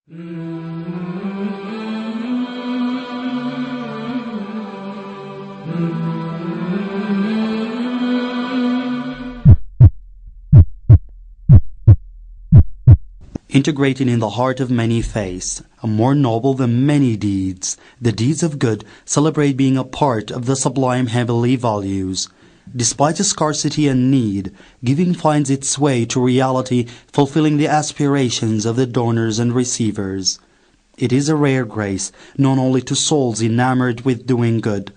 Integrated in the heart of many faiths, and more noble than many deeds, the deeds of good celebrate being a part of the sublime heavenly values. Despite the scarcity and need, giving finds its way to reality, fulfilling the aspirations of the donors and receivers. It is a rare grace, known only to souls enamored with doing good.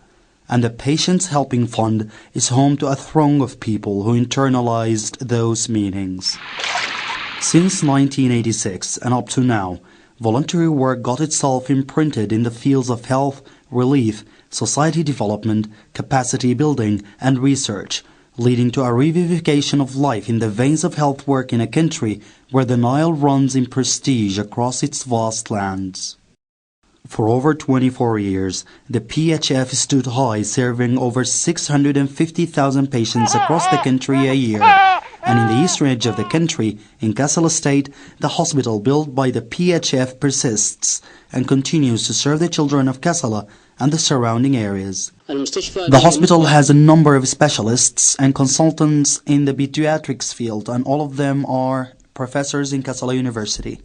And the Patients Helping Fund is home to a throng of people who internalized those meanings. Since 1986 and up to now, voluntary work got itself imprinted in the fields of health, relief, society development, capacity building, and research, leading to a revivification of life in the veins of health work in a country where the Nile runs in prestige across its vast lands. For over 24 years, the PHF stood high, serving over 650,000 patients across the country a year. And in the eastern edge of the country, in Kassala State, the hospital built by the PHF persists and continues to serve the children of Kassala and the surrounding areas. The hospital has a number of specialists and consultants in the pediatrics field, and all of them are professors in Kassala University.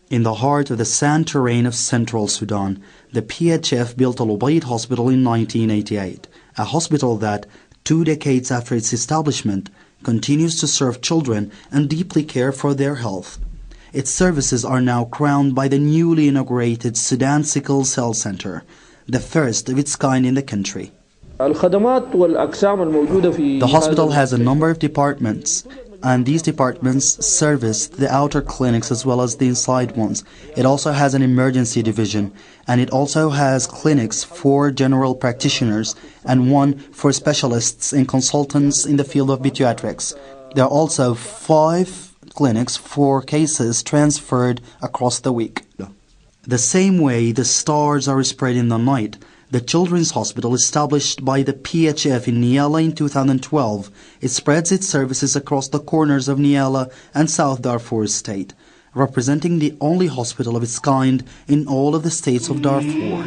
In the heart of the sand terrain of central Sudan, the PHF built Al Ubaid Hospital in 1988, a hospital that, 2 decades after its establishment, continues to serve children and deeply care for their health. Its services are now crowned by the newly inaugurated Sudan Sickle Cell Center, the first of its kind in the country. The hospital has a number of departments, and these departments service the outer clinics as well as the inside ones. It also has an emergency division, and it also has clinics for general practitioners and one for specialists and consultants in the field of pediatrics. There are also 5 clinics for cases transferred across the week. The same way the stars are spread in the night, the Children's Hospital, established by the PHF in Niala in 2012, it spreads its services across the corners of Niala and South Darfur State, representing the only hospital of its kind in all of the states of Darfur.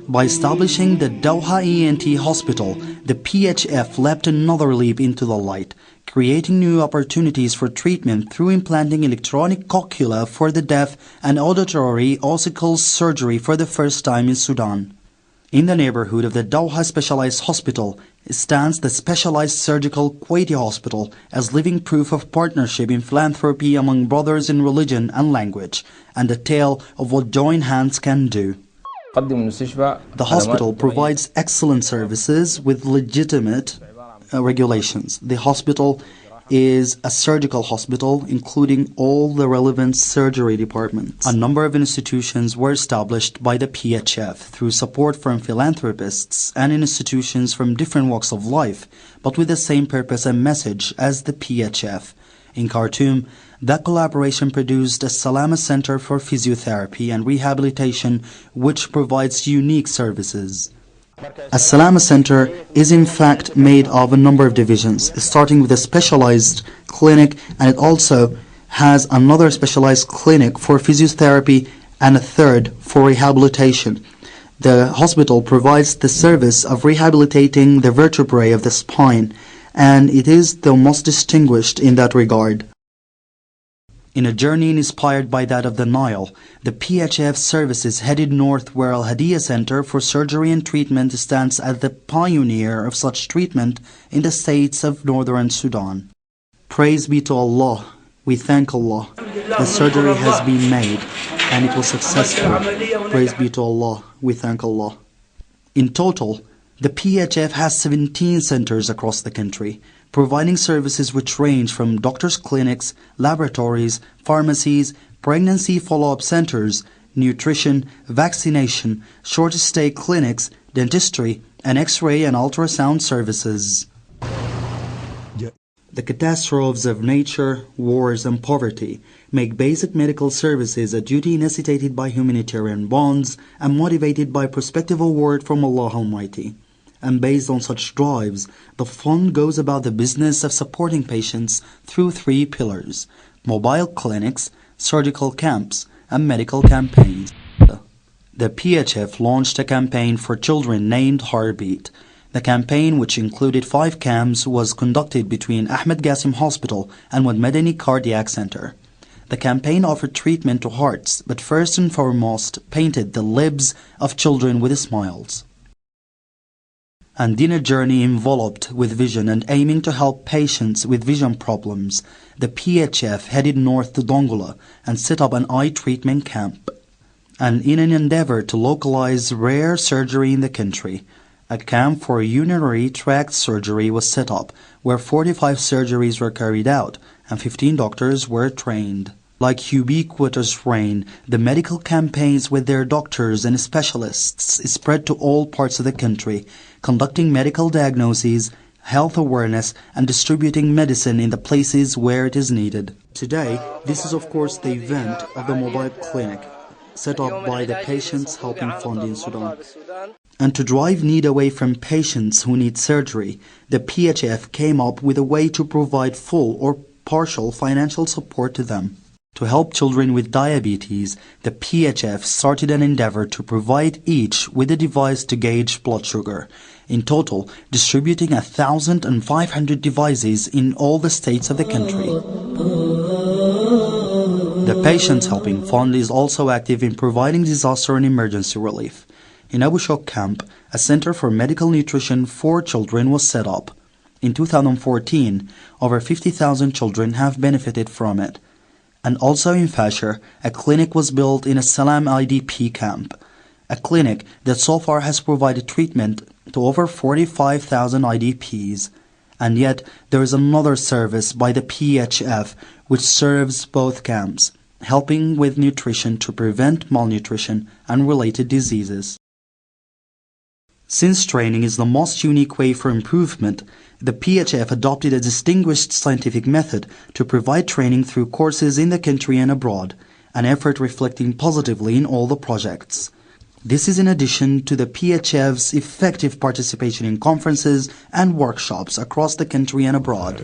By establishing the Doha ENT Hospital, the PHF leapt another leap into the light, creating new opportunities for treatment through implanting electronic cochlea for the deaf and auditory ossicle surgery for the first time in Sudan. In the neighborhood of the Doha Specialized Hospital stands the Specialized Surgical Quality Hospital as living proof of partnership in philanthropy among brothers in religion and language, and a tale of what joined hands can do. The hospital provides excellent services with legitimate regulations. The hospital is a surgical hospital, including all the relevant surgery departments. A number of institutions were established by the PHF through support from philanthropists and institutions from different walks of life, but with the same purpose and message as the PHF. In Khartoum, that collaboration produced a Salama Center for Physiotherapy and Rehabilitation, which provides unique services. A Salama Center is in fact made of a number of divisions, starting with a specialized clinic, and it also has another specialized clinic for physiotherapy and a third for rehabilitation. The hospital provides the service of rehabilitating the vertebrae of the spine, and it is the most distinguished in that regard. In a journey inspired by that of the Nile, the PHF services headed north, where Al Hadiya Center for Surgery and Treatment stands as the pioneer of such treatment in the states of northern Sudan. Praise be to Allah. We thank Allah. The surgery has been made and it was successful. Praise be to Allah. We thank Allah. In total, the PHF has 17 centers across the country, providing services which range from doctors' clinics, laboratories, pharmacies, pregnancy follow-up centers, nutrition, vaccination, short-stay clinics, dentistry, and X-ray and ultrasound services. The catastrophes of nature, wars, and poverty make basic medical services a duty necessitated by humanitarian bonds and motivated by prospective award from Allah Almighty. And based on such drives, the fund goes about the business of supporting patients through 3 pillars: mobile clinics, surgical camps, and medical campaigns. The PHF launched a campaign for children named Heartbeat. The campaign, which included 5 camps, was conducted between Ahmed Gassim Hospital and Wad Madani Cardiac Center. The campaign offered treatment to hearts, but first and foremost painted the lips of children with smiles. And in a journey enveloped with vision and aiming to help patients with vision problems, the PHF headed north to Dongola and set up an eye treatment camp. And in an endeavor to localize rare surgery in the country, a camp for urinary tract surgery was set up, where 45 surgeries were carried out and 15 doctors were trained. Like ubiquitous rain, the medical campaigns with their doctors and specialists spread to all parts of the country, conducting medical diagnoses, health awareness, and distributing medicine in the places where it is needed. Today, this is of course the event of the mobile clinic, set up by the Patients Helping Fund in Sudan. And to drive need away from patients who need surgery, the PHF came up with a way to provide full or partial financial support to them. To help children with diabetes, the PHF started an endeavor to provide each with a device to gauge blood sugar, in total distributing 1,500 devices in all the states of the country. The Patients Helping Fund is also active in providing disaster and emergency relief. In Abu Shok camp, a center for medical nutrition for children was set up. In 2014, over 50,000 children have benefited from it. And also in Fasher, a clinic was built in a Salam IDP camp, a clinic that so far has provided treatment to over 45,000 IDPs. And yet, there is another service by the PHF which serves both camps, helping with nutrition to prevent malnutrition and related diseases. Since training is the most unique way for improvement, the PHF adopted a distinguished scientific method to provide training through courses in the country and abroad, an effort reflecting positively in all the projects. This is in addition to the PHF's effective participation in conferences and workshops across the country and abroad.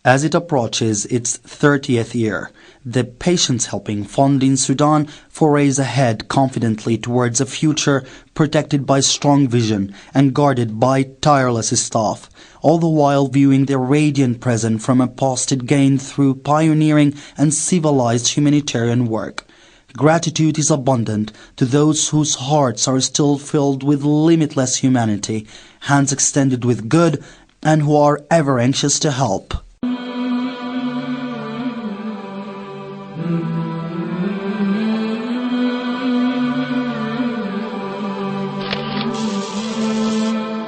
As it approaches its 30th year, the Patients Helping Fund in Sudan forays ahead confidently towards a future protected by strong vision and guarded by tireless staff, all the while viewing their radiant present from a past it gained through pioneering and civilized humanitarian work. Gratitude is abundant to those whose hearts are still filled with limitless humanity, hands extended with good, and who are ever anxious to help.